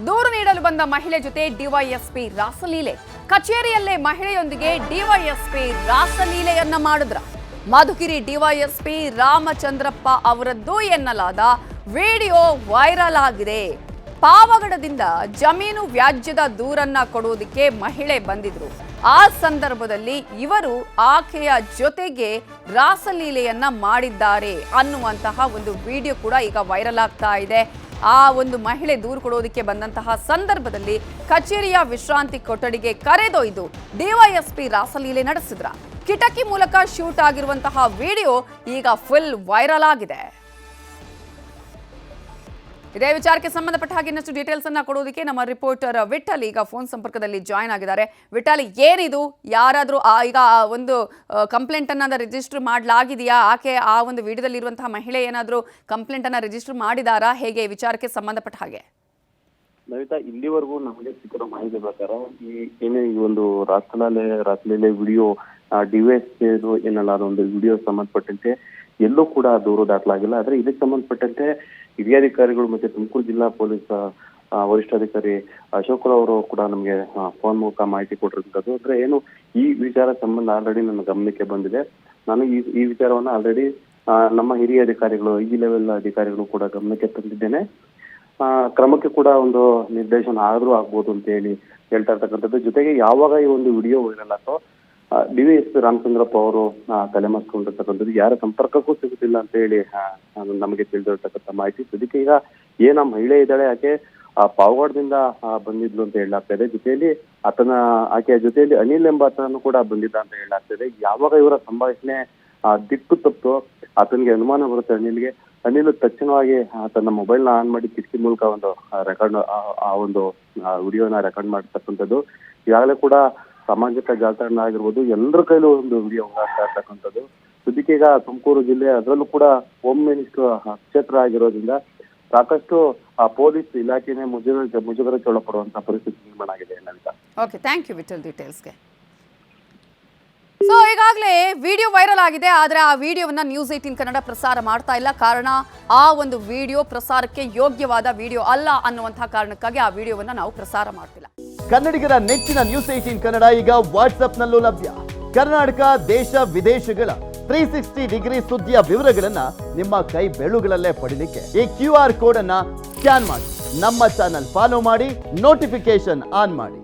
ದೂರು ನೀಡಲು ಬಂದ ಮಹಿಳೆ ಜೊತೆ ಡಿವೈಎಸ್ಪಿ ರಾಸಲೀಲೆ. ಕಚೇರಿಯಲ್ಲೇ ಮಹಿಳೆಯೊಂದಿಗೆ ಡಿವೈಎಸ್ಪಿ ರಾಸಲೀಲೆಯನ್ನ ಮಾಡಿದ್ರ. ಮಧುಗಿರಿ ಡಿವೈಎಸ್ಪಿ ರಾಮಚಂದ್ರಪ್ಪ ಅವರದ್ದು ಎನ್ನಲಾದ ವಿಡಿಯೋ ವೈರಲ್ ಆಗಿದೆ. ಪಾವಗಡದಿಂದ ಜಮೀನು ವ್ಯಾಜ್ಯದ ದೂರನ್ನ ಕೊಡುವುದಕ್ಕೆ ಮಹಿಳೆ ಬಂದಿದ್ರು. ಆ ಸಂದರ್ಭದಲ್ಲಿ ಇವರು ಆಕೆಯ ಜೊತೆಗೆ ರಾಸಲೀಲೆಯನ್ನ ಮಾಡಿದ್ದಾರೆ ಅನ್ನುವಂತಹ ಒಂದು ವಿಡಿಯೋ ಕೂಡ ಈಗ ವೈರಲ್ ಆಗ್ತಾ ಇದೆ. ಆ ಒಂದು ಮಹಿಳೆ ದೂರು ಕೊಡೋದಕ್ಕೆ ಬಂದಂತಹ ಸಂದರ್ಭದಲ್ಲಿ ಕಚೇರಿಯ ವಿಶ್ರಾಂತಿ ಕೊಠಡಿಗೆ ಕರೆದೊಯ್ದು ಡಿವೈಎಸ್ಪಿ ರಾಸಲೀಲೆ ನಡೆಸಿದ್ರ. ಕಿಟಕಿ ಮೂಲಕ ಶೂಟ್ ಆಗಿರುವಂತಹ ವಿಡಿಯೋ ಈಗ ಫುಲ್ ವೈರಲ್ ಆಗಿದೆ. ಇದೇ ವಿಚಾರಕ್ಕೆ ಸಂಬಂಧಪಟ್ಟ ಹಾಗೆ ಇನ್ನಷ್ಟು ಡೀಟೇಲ್ಸ್ ಅನ್ನ ಕೊಡೋದಕ್ಕೆ ನಮ್ಮ ರಿಪೋರ್ಟರ್ ವಿಠಲ್ ಈಗ ಫೋನ್ ಸಂಪರ್ಕದಲ್ಲಿ ಜಾಯ್ನ್ ಆಗಿದ್ದಾರೆ. ವಿಠಲ್, ಏನಿದು? ಯಾರಾದ್ರೂ ಈಗ ಒಂದು ಕಂಪ್ಲೇಂಟ್ ಅನ್ನ ರಿಜಿಸ್ಟರ್ ಮಾಡಲಾಗಿದೆಯಾ? ಆಕೆ ಆ ಒಂದು ವಿಡಿಯೋದಲ್ಲಿ ಇರುವಂತಹ ಮಹಿಳೆ ಏನಾದರೂ ಕಂಪ್ಲೇಂಟ್ ಅನ್ನ ರಿಜಿಸ್ಟರ್ ಮಾಡಿದಾರಾ? ಹೇಗೆ ವಿಚಾರಕ್ಕೆ ಸಂಬಂಧಪಟ್ಟ ಹಾಗೆ? ನವಿತಾ, ಇಲ್ಲಿವರೆಗೂ ನಮಗೆ ಸಿಕ್ಕಿರೋ ಮಾಹಿತಿ ಪ್ರಕಾರ ಈ ಒಂದು ರಾಸಲೀಲೆ ವಿಡಿಯೋ ಡಿವೈಸ್ ಏನಲ್ಲ ಒಂದು ವಿಡಿಯೋ ಸಂಬಂಧಪಟ್ಟಂತೆ ಎಲ್ಲೂ ಕೂಡ ದೂರು ದಾಖಲಾಗಿಲ್ಲ. ಆದ್ರೆ ಇದಕ್ಕೆ ಸಂಬಂಧಪಟ್ಟಂತೆ ಹಿರಿಯ ಅಧಿಕಾರಿಗಳು ಮತ್ತೆ ತುಮಕೂರು ಜಿಲ್ಲಾ ಪೊಲೀಸ್ ವರಿಷ್ಠಾಧಿಕಾರಿ ಅಶೋಕ್ ಅವರು ಕೂಡ ನಮಗೆ ಫೋನ್ ಮೂಲಕ ಮಾಹಿತಿ ಕೊಟ್ಟಿರುವಂತದ್ದು. ಅಂದ್ರೆ ಏನು ಈ ವಿಚಾರ ಸಂಬಂಧ ಆಲ್ರೆಡಿ ನನ್ನ ಗಮನಕ್ಕೆ ಬಂದಿದೆ. ನಾನು ಈ ವಿಚಾರವನ್ನ ಆಲ್ರೆಡಿ ನಮ್ಮ ಹಿರಿಯ ಅಧಿಕಾರಿಗಳು, ಈ ಲೆವೆಲ್ ಅಧಿಕಾರಿಗಳು ಕೂಡ ಗಮನಕ್ಕೆ ತಂದಿದ್ದೇನೆ. ಕ್ರಮಕ್ಕೆ ಕೂಡ ಒಂದು ನಿರ್ದೇಶನ ಆದ್ರೂ ಆಗ್ಬೋದು ಅಂತ ಹೇಳ್ತಾ ಇರ್ತಕ್ಕಂಥದ್ದು. ಜೊತೆಗೆ ಯಾವಾಗ ಈ ಒಂದು ವಿಡಿಯೋ ವೈರಲ್ ಆತೋ ಡಿವೈಎಸ್ಪಿ ರಾಮಚಂದ್ರಪ್ಪ ಅವರು ತಲೆಮರೆಸ್ಕೊಂಡಿರ್ತಕ್ಕಂಥದ್ದು, ಯಾರ ಸಂಪರ್ಕಕ್ಕೂ ಸಿಗುತ್ತಿಲ್ಲ ಅಂತ ಹೇಳಿ ನಮಗೆ ತಿಳಿದಿರ್ತಕ್ಕಂಥ ಮಾಹಿತಿ. ಇದಕ್ಕೆ ಈಗ ಏನ ಮಹಿಳೆ ಇದ್ದಾಳೆ, ಆಕೆ ಪಾವಗಡದಿಂದ ಬಂದಿದ್ಲು ಅಂತ ಹೇಳಲಾಗ್ತಾ ಇದೆ. ಜೊತೆಯಲ್ಲಿ ಆಕೆಯ ಜೊತೆಯಲ್ಲಿ ಅನಿಲ್ ಎಂಬ ಆತನನ್ನು ಕೂಡ ಬಂದಿದ್ದ ಅಂತ ಹೇಳಲಾಗ್ತಾ ಇದೆ. ಯಾವಾಗ ಇವರ ಸಂಭಾಷಣೆ ದಿಕ್ಕು ತಪ್ಪು ಆತನಿಗೆ ಅನುಮಾನ ಬರುತ್ತೆ ಅನಿಲ್ ತಕ್ಷಣವಾಗಿ ತನ್ನ ಮೊಬೈಲ್ನ ಆನ್ ಮಾಡಿ ಕಿಟಕಿ ಮೂಲಕ ಒಂದು ರೆಕಾರ್ಡ್ ಆ ಒಂದು ವಿಡಿಯೋನ ರೆಕಾರ್ಡ್ ಮಾಡಿರ್ತಕ್ಕಂಥದ್ದು. ಈಗಾಗಲೇ ಕೂಡ ಸಾಮಾಜಿಕ ಜಾಲತಾಣ ಆಗಿರ್ಬೋದು ಎಲ್ಲರ ಕೈಲೂ ಒಂದು ವಿಡಿಯೋ ಹೋಗ್ತಾ ಇರ್ತಕ್ಕಂಥದ್ದು. ಇದಕ್ಕೆ ಈಗ ತುಮಕೂರು ಜಿಲ್ಲೆ, ಅದರಲ್ಲೂ ಕೂಡ ಹೋಮ್ ಮಿನಿಸ್ಟರ್ ಕ್ಷೇತ್ರ ಆಗಿರೋದ್ರಿಂದ ಸಾಕಷ್ಟು ಪೊಲೀಸ್ ಇಲಾಖೆನೇ ಮುಜುಗರಕ್ಕೆ ಒಳಪಡುವಂತಹ ಪರಿಸ್ಥಿತಿ ನಿರ್ಮಾಣ ಆಗಿದೆ. ಓಕೆ, ಥ್ಯಾಂಕ್ ಯು ವಿಠಲ್ ಡೀಟೇಲ್ಸ್ಗೆ. ಸೊ ಈಗಾಗಲೇ ವಿಡಿಯೋ ವೈರಲ್ ಆಗಿದೆ, ಆದರೆ ಆ ವಿಡಿಯೋವನ್ನ ನ್ಯೂಸ್ 18 ಕನ್ನಡ ಪ್ರಸಾರ ಮಾಡ್ತಾ ಇಲ್ಲ. ಕಾರಣ, ಆ ಒಂದು ವಿಡಿಯೋ ಪ್ರಸಾರಕ್ಕೆ ಯೋಗ್ಯವಾದ ವಿಡಿಯೋ ಅಲ್ಲ ಅನ್ನುವಂತಹ ಕಾರಣಕ್ಕಾಗಿ ಆ ವಿಡಿಯೋವನ್ನ ನಾವು ಪ್ರಸಾರ ಮಾಡ್ತಿಲ್ಲ. ಕನ್ನಡಿಗರ ನೆಚ್ಚಿನ ನ್ಯೂಸ್ 18 ಕನ್ನಡ ಈಗ ವಾಟ್ಸ್ಆಪ್ನಲ್ಲೂ ಲಭ್ಯ. ಕರ್ನಾಟಕ, ದೇಶ ವಿದೇಶಗಳ 360 ಡಿಗ್ರಿ ಸುದ್ದಿಯ ವಿವರಗಳನ್ನ ನಿಮ್ಮ ಕೈ ಬೆಳುಗಳಲ್ಲೇ ಪಡಿಲಿಕ್ಕೆ ಈ QR ಕೋಡ್ ಅನ್ನ ಸ್ಕ್ಯಾನ್ ಮಾಡಿ, ನಮ್ಮ ಚಾನಲ್ ಫಾಲೋ ಮಾಡಿ, ನೋಟಿಫಿಕೇಶನ್ ಆನ್ ಮಾಡಿ.